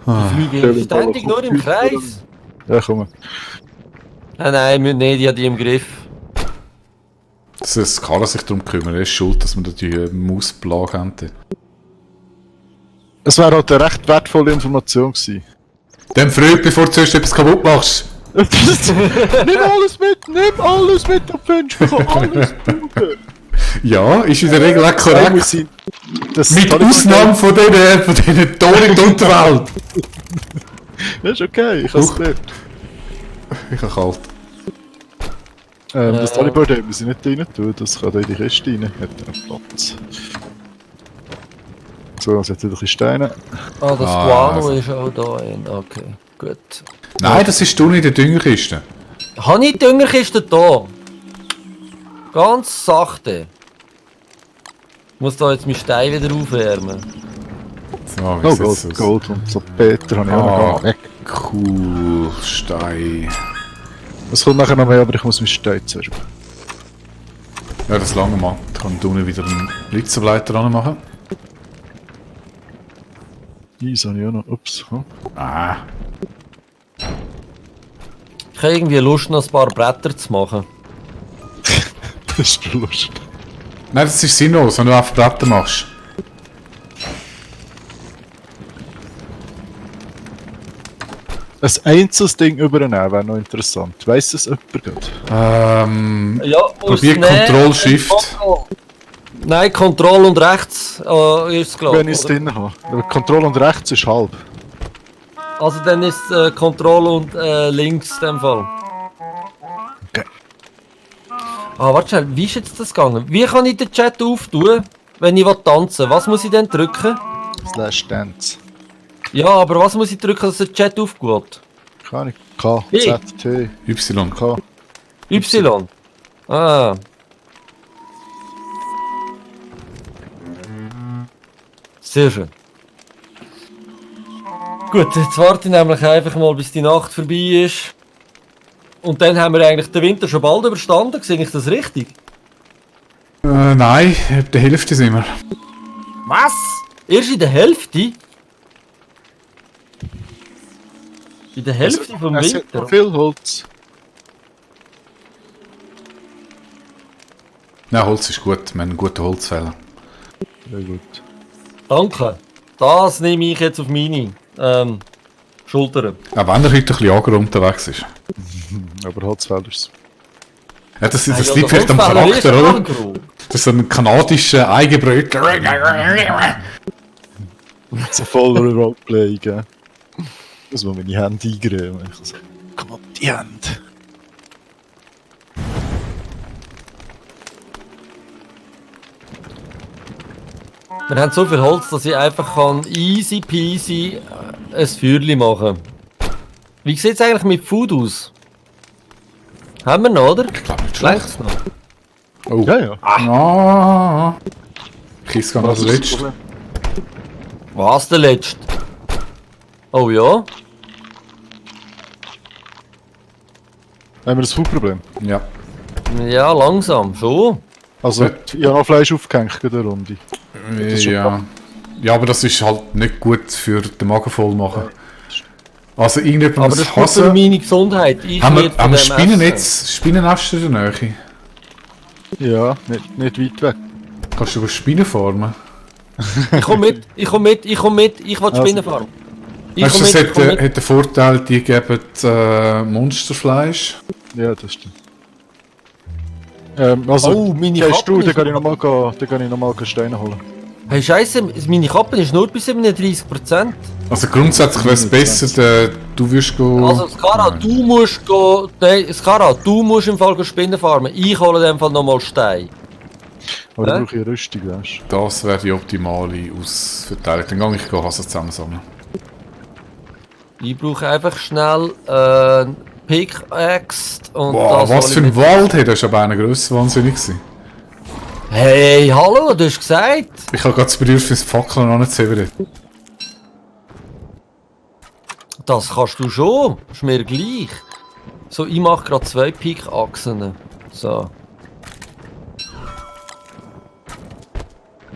Die fliegen ständig nur im Kreis. Ja, komm. Nein, nicht, ich habe die im Griff. Das kann er sich darum kümmern. Er ist schuld, dass wir da die Mausplage haben. Es wäre halt eine recht wertvolle Information gewesen. Dann früh, bevor du zuerst etwas kaputt machst. Nimm alles mit, du Mensch, wir können alles brauchen. Ja, ist in der Regel auch korrekt. Mit Ausnahme von diesen Toren in der Unterwelt. Das ist okay, ich hab's gelernt. Ich habe kalt. Das Talibor haben wir sie nicht rein tun, das kann da in die Kiste rein. Hat einen Platz. So, jetzt hat wieder ein bisschen Steine. Ah, das Guano ist auch da. Okay, gut. Nein, das ist du in der Düngerkiste. Habe ich die Düngerkiste da? Ganz sachte. Ich muss da jetzt meinen Stein wieder aufwärmen. So, wie Oh, sieht's Gold, aus? Gold und so Peter habe ich auch noch weg. Cool, Stein. Es kommt nachher noch mehr, aber ich muss meinen Stein zuerst. Ja, das lange mal. Ich kann unten wieder einen Blitzableiter ranmachen. Eis habe ich auch noch. Ups. Hm. Ah, Ich habe irgendwie Lust, noch ein paar Bretter zu machen. Das ist lustig. nein, das ist sinnlos, wenn du einfach Bretter machst. Ein einzelnes Ding übernehmen wäre noch interessant. Weiss es jemand gut? Ja, Probier Ctrl-Shift. Nein, Kontroll und rechts ist es, glaube ich. Wenn ich es drin habe. Aber Kontroll und rechts ist halb. Also dann ist es Kontroll und links in dem Fall. Okay. Ah, warte schnell, wie ist jetzt das gegangen? Wie kann ich den Chat auftun, wenn ich tanzen will? Was muss ich denn drücken? Slash Dance. Ja, aber was muss ich drücken, dass der Chat aufgeht? Keine Ahnung. K, B. Z, T, Y. K. Y. Ah. Sehr schön. Gut, jetzt warte ich nämlich einfach mal, bis die Nacht vorbei ist. Und dann haben wir eigentlich den Winter schon bald überstanden. Sehe ich das richtig? Nein, ab der Hälfte sind wir. Was? Erst in der Hälfte? In der Hälfte vom Es hat Winter? noch viel Holz. Nein, Holz ist gut. Wir haben einen guten Holzfäller. Sehr gut. Danke. Das nehme ich jetzt auf meine Schultern. Auch wenn er heute ein bisschen agro unterwegs ist. Aber Holzfäller ist Ja, das Ja, liegt der vielleicht am Holzfäller ist Charakter, oder? agro. Das ist so ein kanadischer Eigenbrötler. so voller Roleplay, gell? Muss man meine Hände eingreifen. Ich so, komm auf die Hände. Wir haben so viel Holz, dass ich einfach kann easy peasy ein Feuerchen machen. Wie sieht es eigentlich mit Food aus? Haben wir noch, oder? Ich glaube nicht Schlecht's schlecht. noch. Oh. Ja, ja. Ah. Kiss kann das letzte. Was der letzte? Oh ja? Haben wir das Foodproblem? Ja. Ja, langsam, schon. Also, Ja. ich habe noch Fleisch aufgehängt in der Runde. ist schon Ja. Ja, aber das ist halt nicht gut für den Magen voll machen. Also irgendjemand Aber das muss ist gut für hassen. meine Gesundheit. Ich Haben werde wir, haben wir von dem Spinnennetz, Spinnennest in der Nähe? Ja, nicht weit weg. Kannst du Spinnen farmen? essen. Ich komm mit, ich will Also. Spinnen farmen. Ich Weißt du, komm das mit, ich komm hat, mit. hat den Vorteil, die geben Monsterfleisch. Ja, das stimmt. Also, Oh, meine gehst Kappe du, dann ist- kann ich nochmal Steine holen. Hey Scheiße, meine Kappe ist nur bis 37%. Also grundsätzlich wäre es besser, du wirst go... Also Skara, du musst go, nein, Skara, du musst im Fall go Spinnen farmen. Ich hole in dem Fall nochmal Stein. Aber dann Hä? brauche ich eine Rüstung, weißt Das wäre die optimale Ausverteilung. Dann gehe ich Hasen zusammensammeln. Ich brauche einfach schnell Pickaxe und Wow, das was hole für ich ein mit. Wald hat, das ist aber eine grösser wahnsinnig gewesen. Hey, hallo, du hast gesagt. Ich habe gerade das Bedürfnis, die Fackeln anzuheben. Das kannst du schon, ist mir gleich. So, ich mache gerade 2 Pickaxen. So.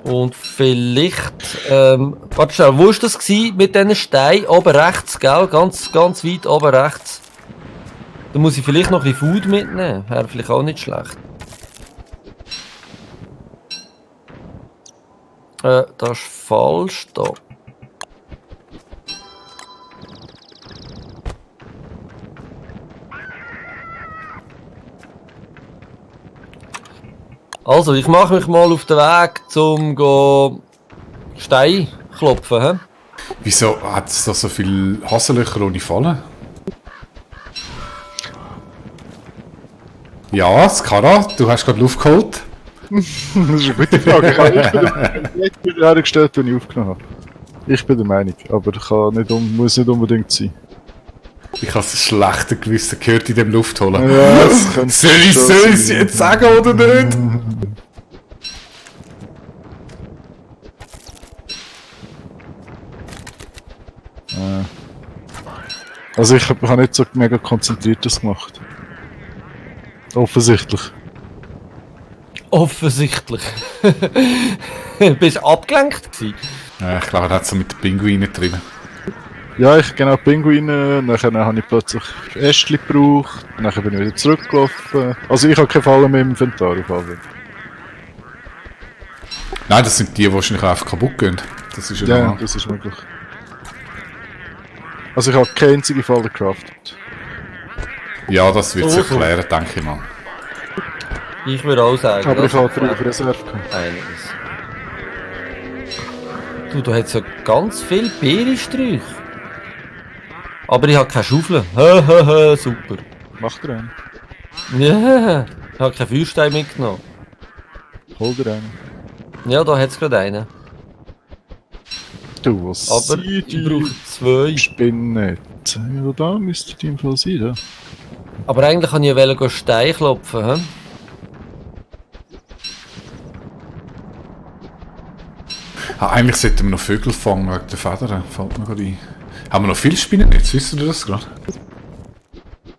Und vielleicht, warte schnell, wo war das gewesen mit diesen Steinen? Oben rechts, gell? Ganz, ganz weit oben rechts. Da muss ich vielleicht noch ein bisschen Food mitnehmen. Wäre vielleicht auch nicht schlecht. Das ist falsch, da. Also, ich mache mich mal auf den Weg zum Stein klopfen. He? Wieso hat es da so viele Hasenlöcher ohne Fallen? Ja, Skara, du hast gerade Luft geholt. Das ist eine gute Frage. Ich bin hergestellt, die ich aufgenommen habe. Ich bin der Meinung, aber muss nicht unbedingt sein. Ich habe es schlechter Gewissen gehört in dem Luftholen. Ja, das könnte Soll ich es jetzt sagen oder nicht? Also ich habe nicht so mega konzentriert das gemacht. Offensichtlich. Offensichtlich. Bist du abgelenkt gewesen? Ja, ich glaube, er hat so mit den Pinguinen getrieben. Ja, genau Pinguine, nachher habe ich plötzlich Ästchen gebraucht, nachher bin ich wieder zurückgelaufen. Also ich habe keine Fallen mehr im Inventar auf alle. Nein, das sind die wahrscheinlich auch einfach kaputt gehen. Das ist ja Ja, normal. das ist möglich. Also ich habe keine einzige Falle gecraftet. Ja, das wird sich Oh, so. erklären, denke ich mal. Ich würde auch sagen. Aber ich das habe 3 ist auf Reserve gehabt. einiges. Du hast ja ganz viel Beerensträuche. Aber ich habe keine Schaufel. Super. Mach dir einen. Ja, ich habe keinen Feuerstein mitgenommen. Hol dir einen. Ja, da hat es gerade einen. Du, was Aber sind ich brauche 2. Spinne? Ja, da müsste die im Fall sein, da. Aber eigentlich kann ich ja Stein klopfen. He? Eigentlich sollten wir noch Vögel fangen wegen der Federn, fällt mir gerade ein. Haben wir noch viele Spinnennetze, wisst ihr das gerade?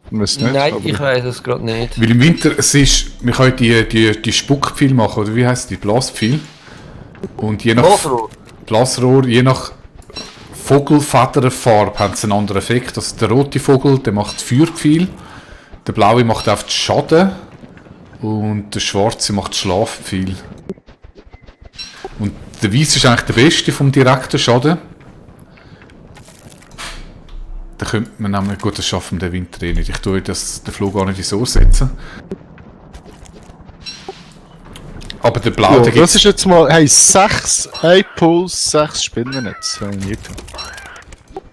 Nicht, Nein, aber ich weiß es gerade nicht. Weil im Winter, wir können die Spuckpfeile machen, oder wie heisst die? Blaspfeile. Und je nach Blasrohr, je nach Vogelfedernfarbe haben sie einen anderen Effekt. Also der rote Vogel, der macht Feuerpfeil, der blaue macht auf den Schaden und der schwarze macht Schlafpfeil. Und der weiße ist eigentlich der beste vom direkten Schaden. Da könnte man nämlich, gut, das schaffen wir den Winter eh nicht. Ich tue den Flug gar nicht ins Ohr setzen. Aber der blaue, ja, der das ist jetzt mal, hey, 1 Puls, 6 Spinnennetze. Habe ich nie gehabt.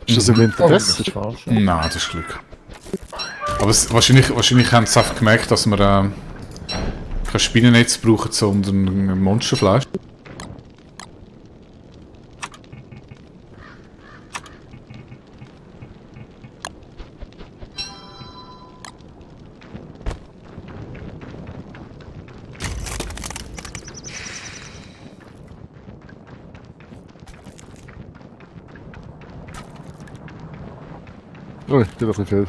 Ist das im Winter Oh, das besser? ist falsch. Nein, das ist Glück. Aber wahrscheinlich haben sie einfach gemerkt, dass wir kein Spinnennetz brauchen, sondern ein Monsterfleisch. Ui, das ist ein bisschen viel.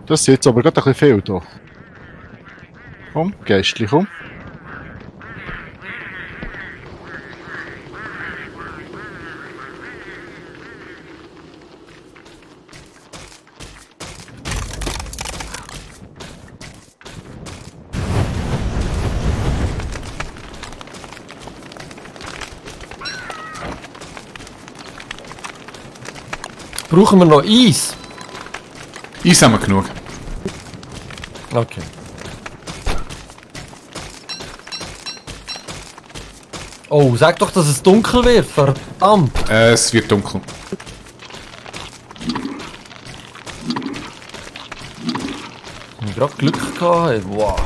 Das ist jetzt aber gerade ein bisschen viel hier. Komm, Geistli, komm. Brauchen wir noch Eis? Eis haben wir genug. Okay. Oh, sag doch, dass es dunkel wird, verdammt! Es wird dunkel. Ich hab gerade Glück gehabt, hey. Wow.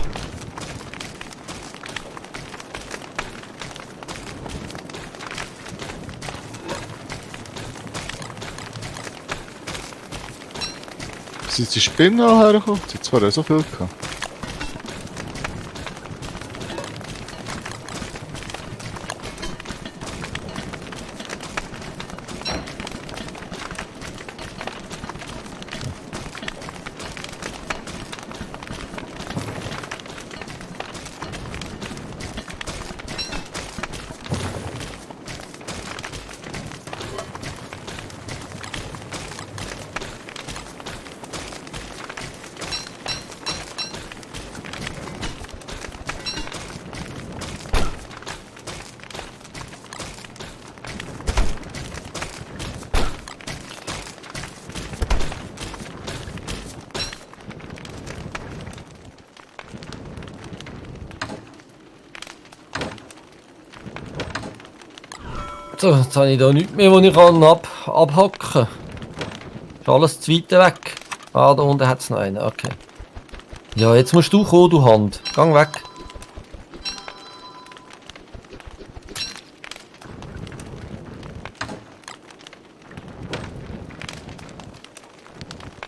Sind die Spinnen auch hergekommen? Sie hat zwar auch so viel gehabt. So, jetzt habe ich da nichts mehr, wo ich kann abhacken kann. Ist alles zu weit weg. Ah, da unten hat es noch einen, okay. Ja, jetzt musst du kommen, du Hand. Gang weg.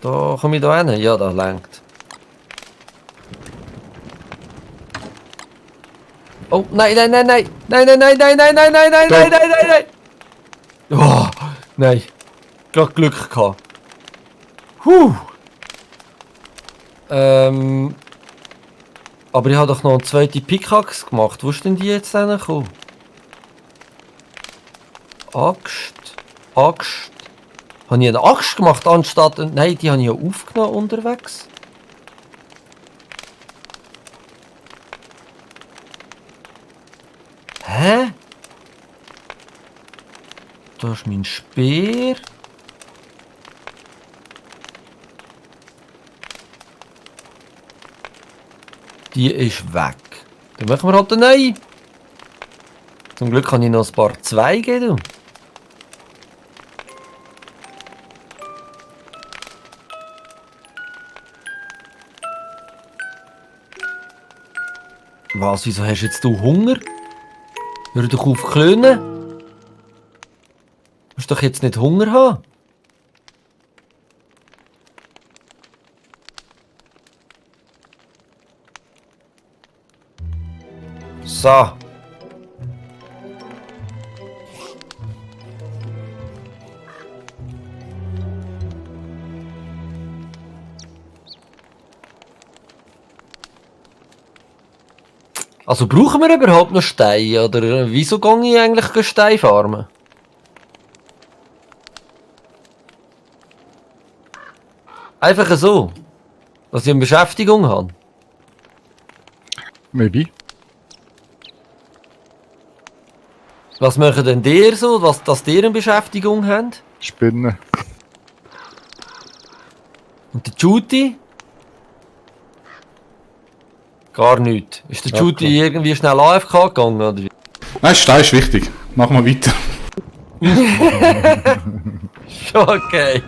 Da komme ich da hin? Ja, da lenkt. Oh, nein, nein, nein, nein! Nein, nein, nein, nein, nein, nein, nein, nein, nein, nein, nein, nein! Oh, nein. Gerade Glück gehabt. Aber ich habe doch noch eine zweite Pickaxe gemacht. Wo ist denn die jetzt gekommen? Axt. Axt. Habe ich eine Axt gemacht anstatt... Nein, die habe ich ja aufgenommen unterwegs. Hä? Da ist mein Speer. Die ist weg. Dann machen wir halt eine neue. Zum Glück kann ich noch ein paar Zweige geben. Was, wieso hast jetzt du Hunger? Hör doch auf klönen. Du musst doch jetzt nicht Hunger haben. So. Also brauchen wir überhaupt noch Steine? Oder wieso gehe ich eigentlich Steine farmen? Einfach so. Dass ich eine Beschäftigung habe. Maybe. Was machen denn dir so, dass ihr eine Beschäftigung habt? Spinnen. Und der Judy? Gar nichts. Ist der Ja, Judy klar. irgendwie schnell AFK gegangen, oder wie? Nein, Stein ist wichtig. Machen wir weiter. Schon okay.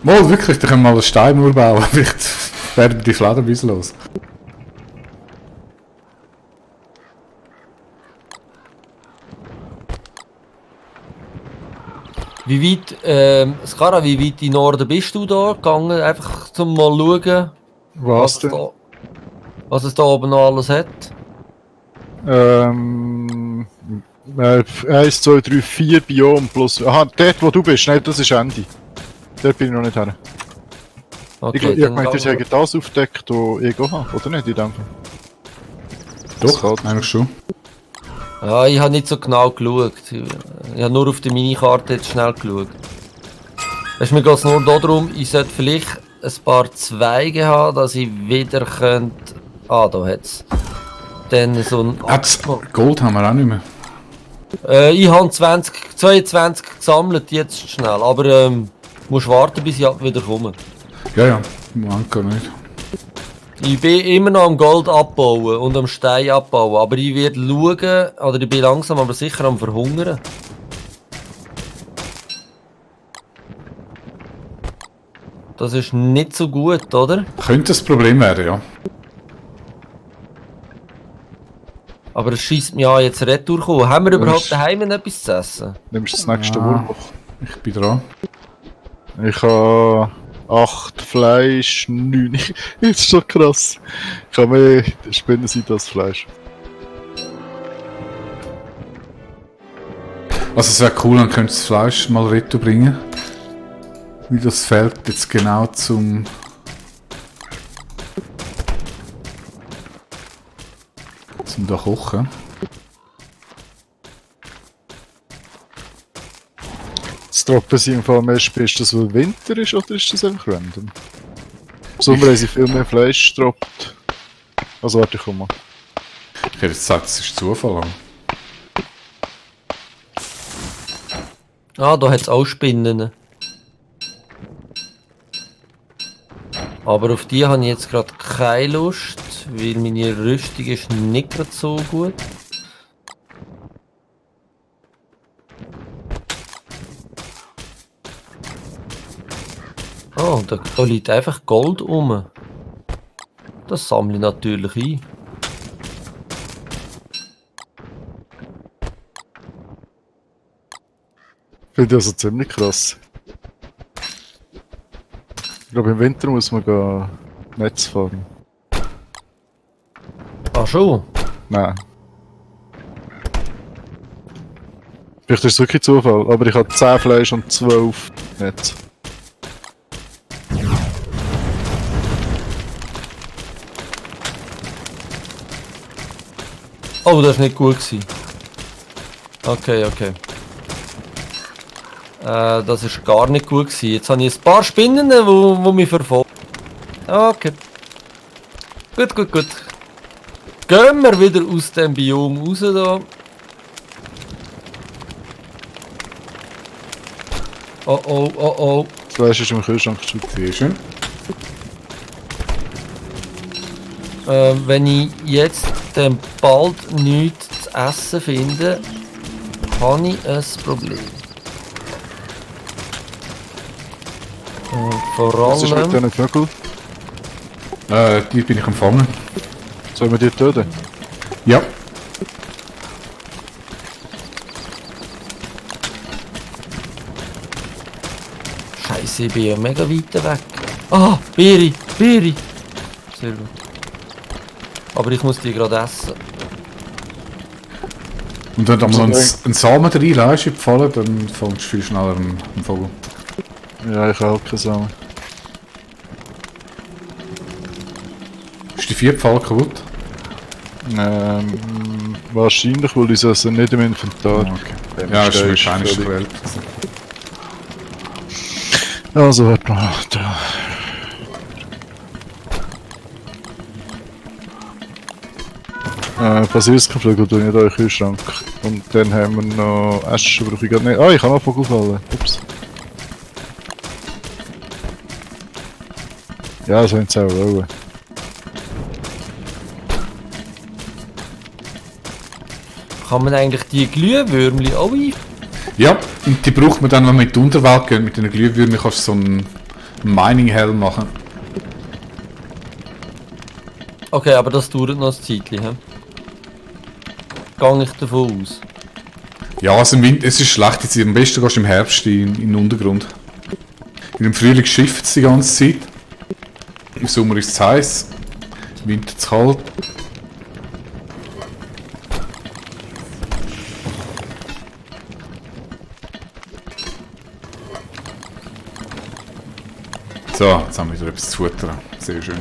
Mal wirklich, da können wir mal eine Steinmauer bauen. Vielleicht werden die Fledermäuse los. Wie weit, Skara, wie weit in Norden bist du da gegangen? Einfach zum mal schauen, Was denn? was es da oben noch alles hat. 1, 2, 3, 4 Biom plus. Aha, dort wo du bist, nein, das ist Ende. Dort bin ich noch nicht her. Okay, Ich meine, ihr habt das aufgedeckt, wo ich auch habe, oder nicht? In dem Fall. Das Doch, geht. eigentlich schon. Ja, ich habe nicht so genau geschaut. Ich habe nur auf der Minikarte jetzt schnell geschaut. Weißt, mir geht es nur darum, ich sollte vielleicht ein paar Zweige haben, dass ich wieder könnte... Ah, da hat es. Dann so ein... Gold haben wir auch nicht mehr. Ich habe 22 gesammelt, jetzt schnell. Aber musst warten, bis ich wieder komme. Ja, ja, Moment gar nicht. Ich bin immer noch am Gold abbauen und am Stein abbauen, aber ich werde schauen, oder ich bin langsam aber sicher am Verhungern. Das ist nicht so gut, oder? Könnte ein Problem werden, ja. Aber es scheisst mich an, jetzt retour kommen. Haben wir überhaupt daheim etwas zu essen? Nimmst du das nächste Ja. Wurmloch? Ich bin dran. Ich habe 8 Fleisch, 9. Das ist schon krass. Ich habe mehr Spinnen sein als Fleisch. Also es wäre cool, dann könntest du das Fleisch mal retour bringen. Wie das fällt jetzt genau zum da kochen. Das droppen sie im Fall mehr Spiel. Ist das, weil Winter ist oder ist das einfach random? Im Sommer haben sie viel mehr Fleisch gedroppt. Also warte, komm mal. Ich hätte jetzt gesagt, es ist Zufall. Ah, da hat es auch Spinnen. Aber auf die habe ich jetzt gerade keine Lust, weil meine Rüstung ist nicht gerade so gut. Oh, da liegt einfach Gold rum. Das sammle ich natürlich ein. Finde ich also ziemlich krass. Ich glaube, im Winter muss man gehen Netz fahren. Ah, schon? Nein. Vielleicht ist es wirklich Zufall, aber ich habe 10 Fleisch und 12 Netz. Oh, das war nicht gut gewesen. Okay, okay. Das ist gar nicht gut gewesen. Jetzt habe ich ein paar Spinnen, die mich verfolgen. Okay. Gut, gut, gut. Gehen wir wieder aus dem Biom raus da. Oh oh, oh oh. Das Fleisch ist im Kühlschrank gesteckt. Sehr schön. Wenn ich jetzt dann bald nichts zu essen finde, habe ich ein Problem. Vor Was ist mit allem... diesen Vögeln? Die bin ich empfangen. Sollen wir die töten? Ja. Scheiße, ich bin ja mega weit weg. Ah, Beere, Beere. Sehr gut. Aber ich muss die gerade essen. Und wenn du Also, mal einen Samen reinlässt in die Falle, dann fängst du viel schneller einen Vogel. Ja, ich habe auch keine Samen. Ist die 4 Falle kaputt? Wahrscheinlich, weil ich sie nicht im Inventar. Okay. Ja, ist wahrscheinlich völlig- gewählt. Also, warte mal. Da. Basiliskflügel tue ich da in den Kühlschrank. Und dann haben wir noch Asche, brauche ich gar nicht. Ah, ich kann noch Vogelfallen. Ups. Ja, das wollen sie auch wollen. Kann man eigentlich die Glühwürmli auch ein... Ja, und die braucht man dann, wenn man in die Unterwelt geht. Mit den Glühwürmern kannst du so einen Mining-Helm machen. Okay, aber das dauert noch ein Zeitchen, hä? Gehe ich davon aus. Ja, also im Winter, es ist schlecht. Jetzt, am besten gehst du im Herbst in den Untergrund. In dem Frühling schifft es die ganze Zeit. Im Sommer ist es heiß. Im Winter zu kalt. So, jetzt haben wir wieder etwas zu futtern. Sehr schön.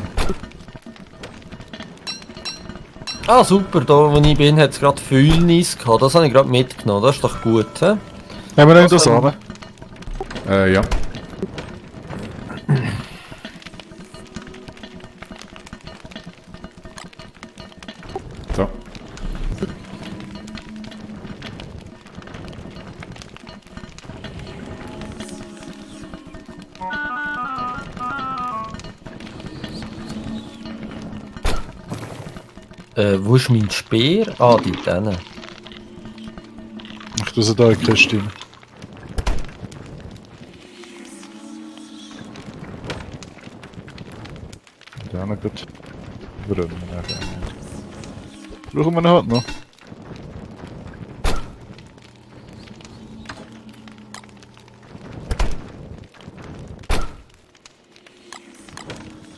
Ah super, da wo ich bin hat es gerade Fühlnis gehabt. Das habe ich gerade mitgenommen. Das ist doch gut, hä? Haben wir noch Was Samen? Ja. So. Wo ist mein Speer? Ah, die denen. Ich tue sie da in die Kiste rein. Ja, na gut. Warum? Brauchen wir ihn halt noch.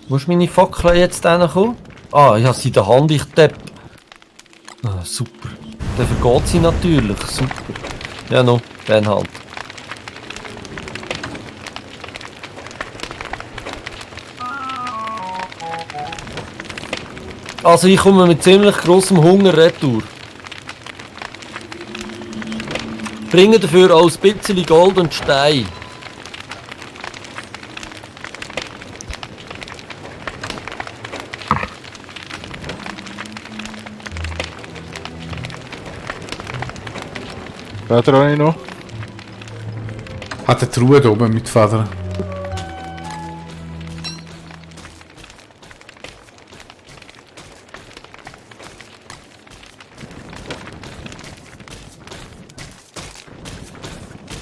Wo ist meine Fackel jetzt hinkommen? Ah, ich habe sie in der Hand, ich depp. Ah, super. Dann vergeht sie natürlich, super. Ja, no, dann halt. Also ich komme mit ziemlich grossem Hunger retour. Bringe dafür auch ein bisschen Gold und Stein. Feder habe ich noch. Hat eine Truhe da oben mit Federn.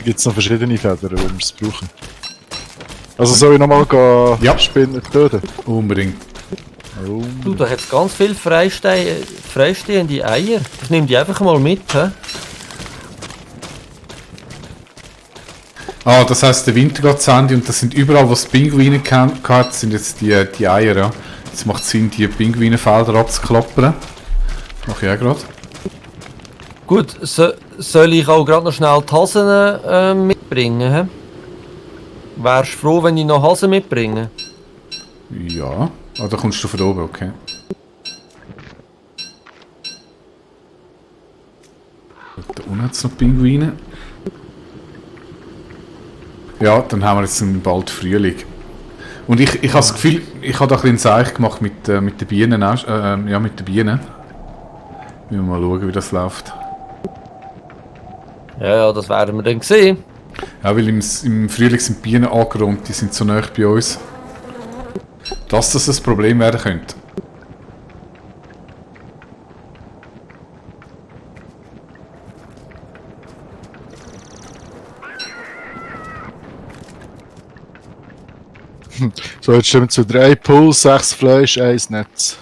Gibt es noch verschiedene Federn, wo wir es brauchen? Also soll ich nochmal gehen Ja. Spinnen töten? Unbedingt. Oh. Du, da hat es ganz viel freistehende Eier. Ich nehme die einfach mal mit, hä? Ah, das heisst, der Winter geht zu Ende und das sind überall, wo es Pinguine gehabt sind jetzt die Eier, ja. Jetzt macht es Sinn, die Pinguinenfelder abzuklappern. Mache ich auch gerade. Gut, soll ich auch gerade noch schnell die Hasen mitbringen, hä? Wärst du froh, wenn ich noch Hasen mitbringe? Ja. Ah, da kommst du von oben, okay. Da unten hat es noch Pinguine. Ja, dann haben wir jetzt bald Frühling. Und ich habe das Gefühl, ich habe da ein bisschen Seich gemacht mit den Bienen auch. Ja, mit den Bienen. Müssen wir mal schauen, wie das läuft. Ja, das werden wir dann sehen. Ja, weil im Frühling sind die Bienen angeräumt, die sind so nah bei uns. Dass das ein Problem werden könnte. So, jetzt stimmen zu 3 Puls, 6 Fleisch, 1 Netz.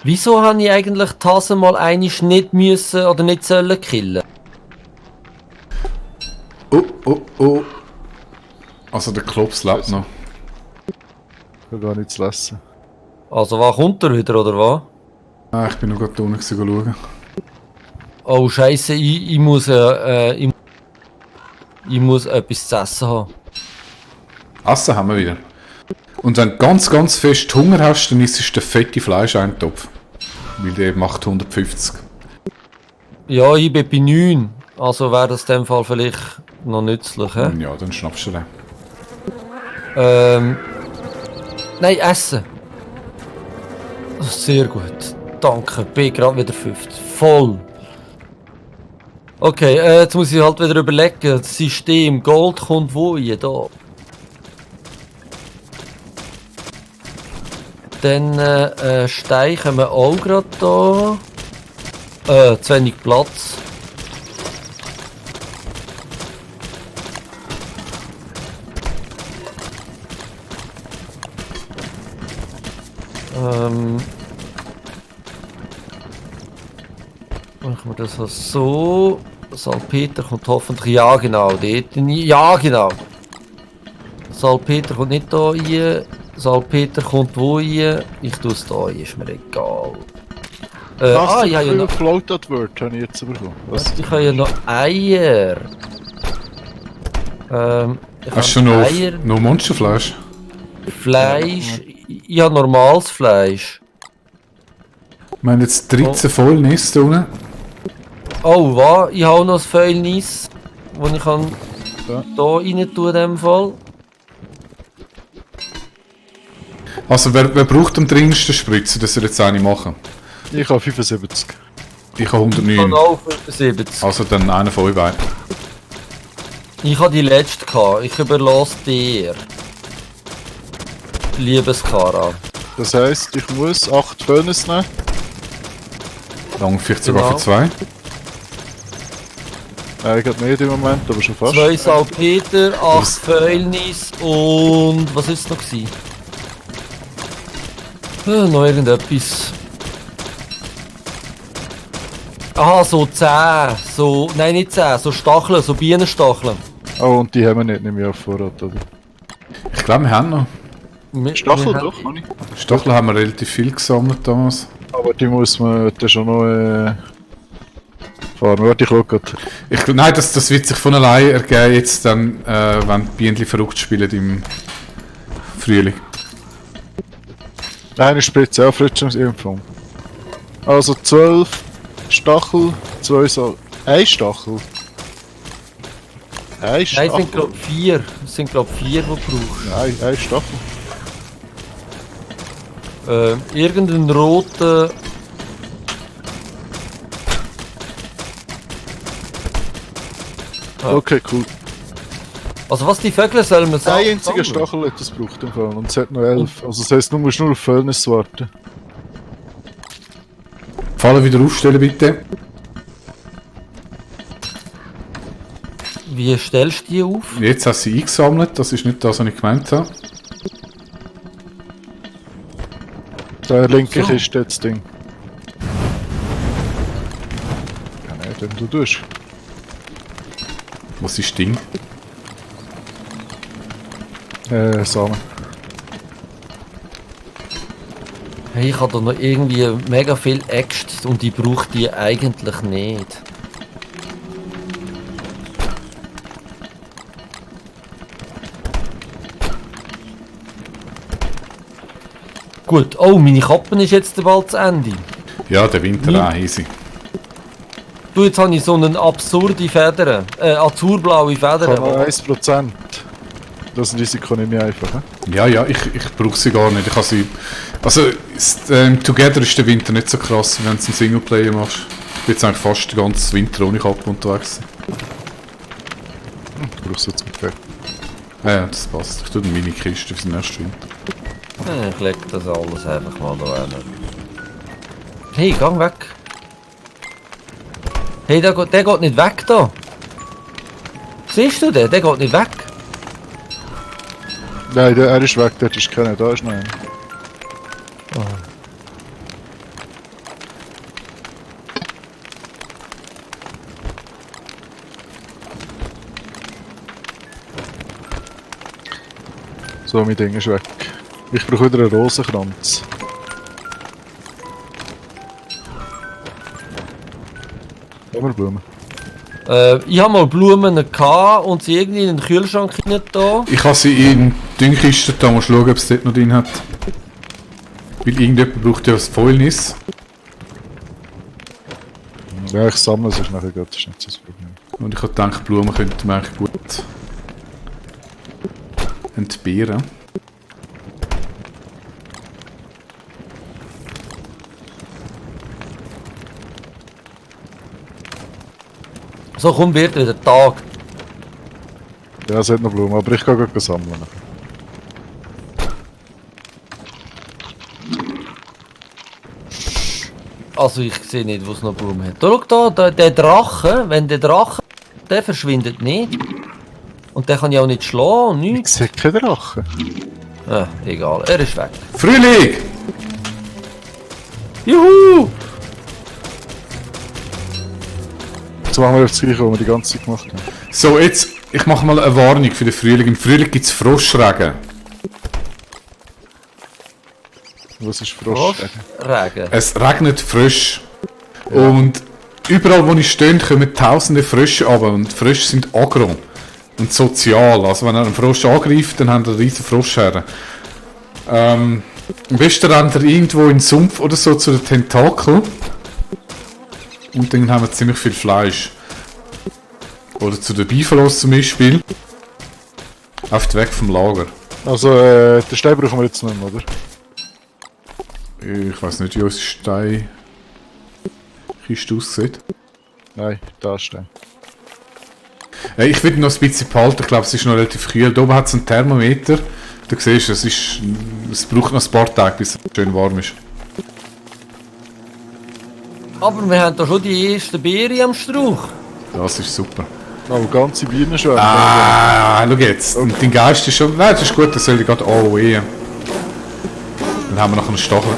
Wieso habe ich eigentlich die Hasen mal einisch nicht müssen oder nicht sollen killen? Oh. Also der Klops lebt noch. Ich kann gar nichts lesen. Also, was kommt er wieder, oder was? Ah, ich bin noch gerade unten schauen. Oh, Scheiße, ich muss etwas zu essen haben. Essen haben wir wieder. Und wenn du ganz fest Hunger hast, dann isst du den fetten Fleischeintopf. Weil der macht 150. Ja, ich bin bei 9. Also wäre das in dem Fall vielleicht noch nützlich, hä? Ja, dann schnappst du den. Nein, essen. Sehr gut. Danke, bin gerade wieder 50. Voll. Okay, jetzt muss ich halt wieder überlegen. Das System Gold kommt wo hier? Da. Dann Steine kommen auch gerade da. Zu wenig Platz. Machen wir das also so. Salpeter kommt hoffentlich. Ja, genau. Dort nie. Ja, genau. Salpeter kommt nicht da rein. Salpeter kommt wo rein. Ich tue es da rein, ist mir egal. Ich habe ja noch. Floated Word habe ich jetzt bekommen. Was? Ich habe ja noch Eier. Ich Hast du habe noch Monsterfleisch? Fleisch. Ich habe normales Fleisch. Wir haben jetzt 13 Fäulnis da unten. Oh, was? Ich habe noch ein Fäulnis, das ich kann da rein tun in dem Fall. Also wer braucht am dringendsten Spritze, dass wir jetzt eine machen? Ich habe 75. Ich habe Ich 109. habe auch 75. Also dann einer von euch beiden. Ich habe die letzte gehabt. Ich überlasse dir. Liebes Kara. Das heisst, ich muss 8 Furnace nehmen. Lang vielleicht sogar Genau. für 2. Eigentlich nicht im Moment, aber schon fast. 2 Salpeter, 8 Fäulnis und was ist es noch gewesen? Noch irgendetwas. Aha, so 10. So, nein, nicht 10, so Stacheln, so Bienenstacheln. Oh, und die haben wir nicht, nehme ich auf Vorrat, oder? Ich glaube, wir haben noch. Stachel Wir doch, noch nicht. Stacheln haben wir relativ viel gesammelt damals. Aber die muss man dann schon noch fahren. Warte, ich schau grad. Nein, das wird sich von allein ergeben, jetzt dann, wenn die Bienen verrückt spielen im Frühling. Eine Spritze, Auffrischungsimpfung. Also 12 Stachel, 2 Sal... Ein Stachel? Ein Nein, es Stachel? sind glaube 4. Es sind glaube 4, die du brauchst. Ein Stachel. Irgendeinen roten. Okay, cool. Also was die Vögel sollen wir sagen? Ein einziger Stachel hat das gebraucht im Fall und es hat noch 11. Also das heisst, du musst nur auf Furnace warten. Fallen wieder aufstellen, bitte. Wie stellst du die auf? Jetzt hast du sie eingesammelt, das ist nicht das, was ich gemeint habe. Der linke So. Kiste jetzt Ding. Ja, nein, dann du tust. Was ist das Ding? Samen. Hey, ich habe da noch irgendwie mega viel Äxte und ich brauche die eigentlich nicht. Gut, oh, meine Kappe ist jetzt bald zu Ende. Ja, der Winter Hm. auch easy. Du, jetzt habe ich so eine absurde Feder, azurblaue Feder. 1%. Das Risiko nehme ich einfach. He? Ja, ich brauche sie gar nicht. Ich habe sie. Also, Together ist der Winter nicht so krass, wenn du einen Singleplayer machst. Ich bin jetzt eigentlich fast den ganzen Winter ohne Kappe unterwegs. Du brauchst jetzt mit Ja, das passt. Ich tue dann meine Kiste für den nächsten Winter. Ich leg das alles einfach mal da hin. Hey, gang weg. Hey, der geht nicht weg da. Siehst du den? Der geht nicht weg. Nein, er ist weg, dort ist keiner, da ist noch einer. So, mein Ding ist weg. Ich brauche wieder einen Rosenkranz. Haben wir Blumen? Ich habe mal Blumen gehabt und sie irgendwie in den Kühlschrank hinein da. Ich habe sie in die Dünnkiste, da musst du schauen, ob es dort noch drin hat. Weil irgendjemand braucht ja das Fäulnis. Ja, ich sammle es nachher gut, das ist nicht so das Problem. Und ich habe gedacht, Blumen könnten wir eigentlich gut entbehren. So, komm, wird wieder Tag. Ja, es hat noch Blumen, aber ich kann gut sammeln. Also, ich sehe nicht, wo es noch Blumen hat. Da, schau da, der Drache, wenn der Drache, der verschwindet nicht. Und der kann ja auch nicht schlagen und Ich nichts. sehe keinen Drachen. Ah, egal, er ist weg. Frühling! Juhu! Jetzt machen wir auf das Gleiche, was wir die ganze Zeit gemacht haben. So, jetzt, ich mache mal eine Warnung für den Frühling. Im Frühling gibt es Froschregen. Was ist Frosch? Regen. Es regnet frisch. Und überall, wo ich stehe, kommen tausende Frösche runter. Und Frösche sind aggro und sozial. Also wenn er einen Frosch angreift, dann haben wir einen riesen Froschherren. Am besten rennt er irgendwo in den Sumpf oder so zu den Tentakeln. Und dann haben wir ziemlich viel Fleisch. Oder zu den Biffalos zum Beispiel. Auf den Weg vom Lager. Also, den Stein brauchen wir jetzt nicht mehr, oder? Ich weiß nicht, wie unsere Steinkiste aussieht. Nein, da ist Stein. Ich würde noch ein bisschen behalten, ich glaube es ist noch relativ kühl. Da oben hat es einen Thermometer. Du siehst, es braucht noch ein paar Tage, bis es schön warm ist. Aber wir haben da schon die ersten Beeren am Strauch. Das ist super. Aber ganze Bienen schon. Ah, schau jetzt. Und dein Geist ist schon... Nein, das ist gut, das soll ich gerade AOE. Dann haben wir noch einen Stachel.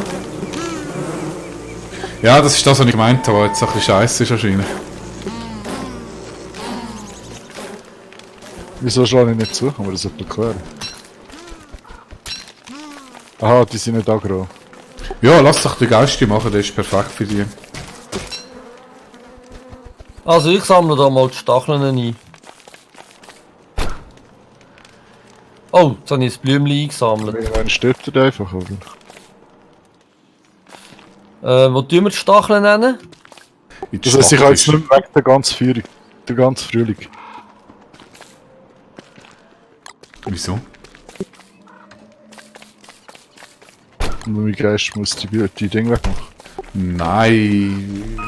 Ja, das ist das, was ich gemeint habe, jetzt ein bisschen scheiße ist wahrscheinlich. Wieso schlage ich nicht zu? Kann man das etwas erklären? Aha, die sind nicht aggro. Ja, lass doch den Geist machen, der ist perfekt für die. Also ich sammle da mal die Stacheln ein. Oh, jetzt habe ich ein Blümchen eingesammelt. Irgendwann stirbt er einfach, oder? Wo tun wir die Stacheln nennen? In die Das heisst, ich habe jetzt Stachel nicht mehr weg, der ganze Frühling. Wieso? Und mein Geist muss die Dinge wegmachen. Nein.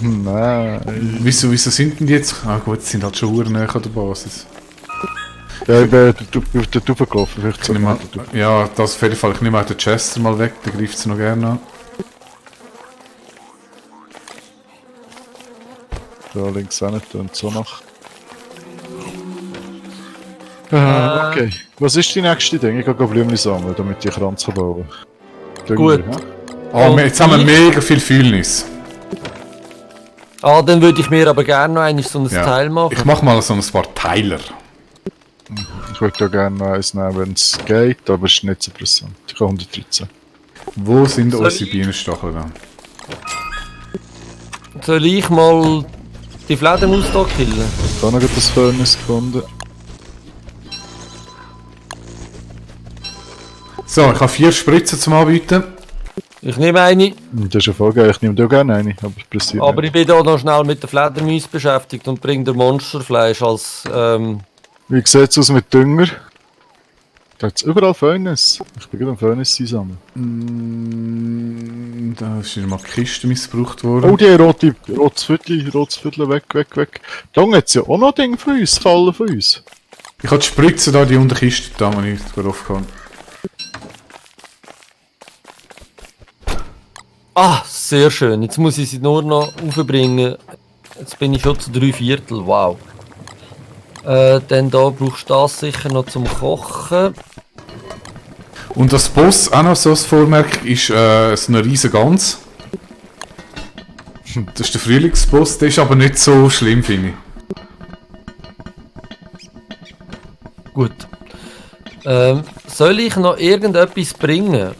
Nein. Wieso sind denn die jetzt... Ah gut, sie sind halt schon verdammt näher an der Basis. Ja, ich bin auf den Tube gelaufen, vielleicht so Ich nehme, ja, das auf jeden Fall. Ich nehme auch den Chester mal weg, der greift sie noch gerne an. Da links auch nicht und so nach. Okay. Was ist die nächste Ding? Ich gehe Blümchen sammeln, damit ich Kranz bauen kann. Gut. Oh, jetzt haben wir mega viel Fühlnis. Dann würde ich mir aber gerne noch einmal so ein Teil machen. Ich mach mal so ein paar Teiler. Ich würde da gerne noch eins nehmen, wenn es geht, aber es ist nicht so interessant. Ich habe 113. Wo sind Soll unsere ich- Bienenstacheln dann? Soll ich mal die Fledermaus hier killen? Ich habe noch gerade das Furnace gefunden. So, ich habe 4 Spritzen zum Anbieten. Ich nehme eine, Das ist ja voll geil. Ich nehme da gerne eine, aber es passiert aber nicht. ich bin hier noch schnell mit der Fledermaus beschäftigt und bringe der Monsterfleisch als... Wie sieht es aus mit Dünger? Da hat es überall Furnace. Ich bin gerade am Furnace einsammeln. Da ist mal die Kiste missbraucht worden. Oh, die rotes Viertel, weg. Da hat es ja auch noch Dinge für uns, Fallen für uns. Ich habe die Spritze da, die unter der Kiste, da wo ich drauf kann. Ah, sehr schön. Jetzt muss ich sie nur noch aufbringen. Jetzt bin ich schon zu 3/4, wow. Dann da brauchst du das sicher noch zum Kochen. Und das Boss, auch noch so ein Vormerk, ist so eine riesige Gans. Das ist der Frühlingsboss, der ist aber nicht so schlimm, finde ich. Gut. Soll ich noch irgendetwas bringen?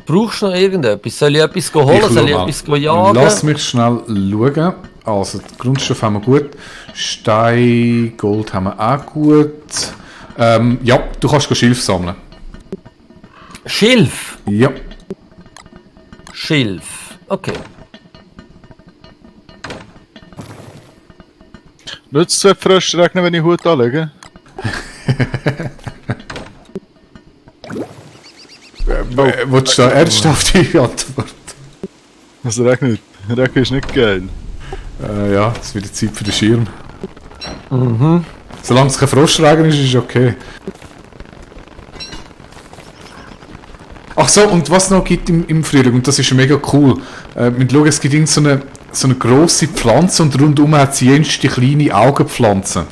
Brauchst du noch irgendetwas? Soll ich etwas holen? Ich Soll ich schau mal. etwas jagen? Lass mich schnell schauen. Also, den Grundstoff haben wir gut. Stein, Gold haben wir auch gut. Ja, du kannst Schilf sammeln. Schilf? Ja. Schilf. Okay. Nützt es 2 Frösche regnen, wenn ich Hut anlege? Willst du da ernsthaft die Antwort? Es regnet. Regen ist nicht geil. Ja, es wird Zeit für den Schirm. Solange es kein Frostregen ist, ist es okay. Ach so, und was noch gibt im Frühling, und das ist mega cool. Wir schauen, es gibt so eine grosse Pflanze und rundum hat sie jenste kleine Augenpflanzen.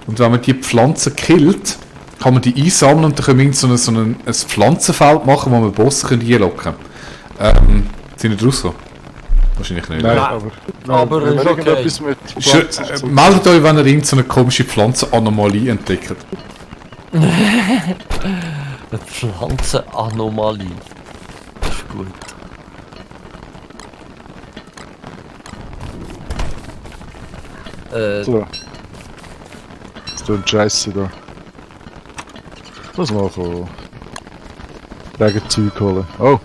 Und wenn man die Pflanzen killt, kann man die einsammeln und dann können wir so ein Pflanzenfeld machen, wo wir Bosse einlocken können. Sind nicht rausgekommen? Wahrscheinlich nicht. Nein, Nein. aber Aber wenn ist wir okay. irgendetwas mit Pflanzen Meldet euch, wenn ihr irgendeine komische Pflanzenanomalie entdeckt. Eine Pflanzenanomalie. Das ist gut. So. Das tut Scheiße da. Muss mal von Regenzeug holen. Oh,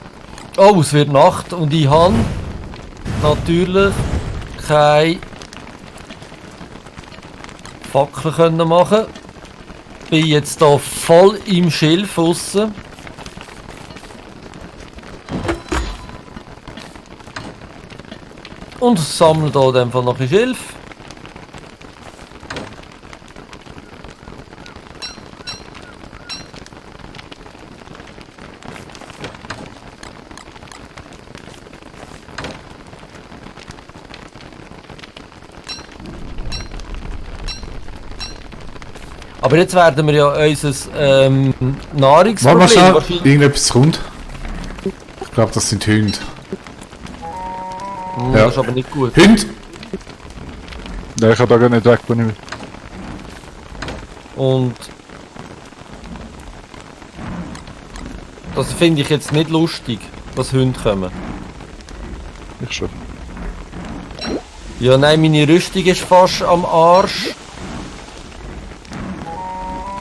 Oh, es wird Nacht und ich habe natürlich keine Fackel können machen. Bin jetzt hier voll im Schilf aussen. Und sammle hier in dem Fall noch ein Schilf. Aber jetzt werden wir ja unser Warte Nahrungsproblem mal schnell, wahrscheinlich... irgendetwas kommt. Ich glaube, das sind Hunde. Ja. Das ist aber nicht gut. Hunde! nein, ich kann da gar nicht weg, wenn ich... Und das finde ich jetzt nicht lustig, dass Hunde kommen. Ich schon. Ja, nein, meine Rüstung ist fast am Arsch.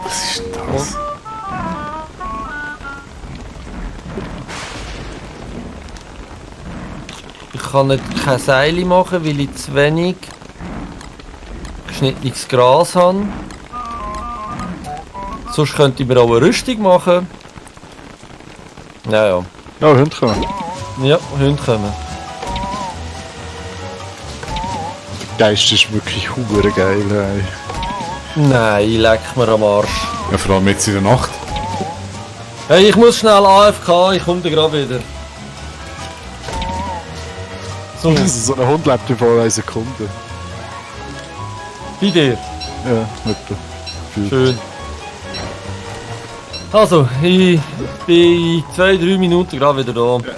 Was ist denn das? Ich kann nicht keine Seile machen, weil ich zu wenig geschnittenes Gras habe. Sonst könnte ich mir auch eine Rüstung machen. Ja, ja. Ja, Hunde kommen. Ja, Hunde kommen. Der Geist ist wirklich hure geil, ey. Nein, ich leck mir am Arsch. Ja, vor allem jetzt in der Nacht. Hey, ich muss schnell AFK, ich komme gerade wieder. So, Also, so ein Hund lebt in voll 1 Sekunde. bei dir. Ja, etwa. Schön. Also, ich bin in 2-3 Minuten gerade wieder da. Ja,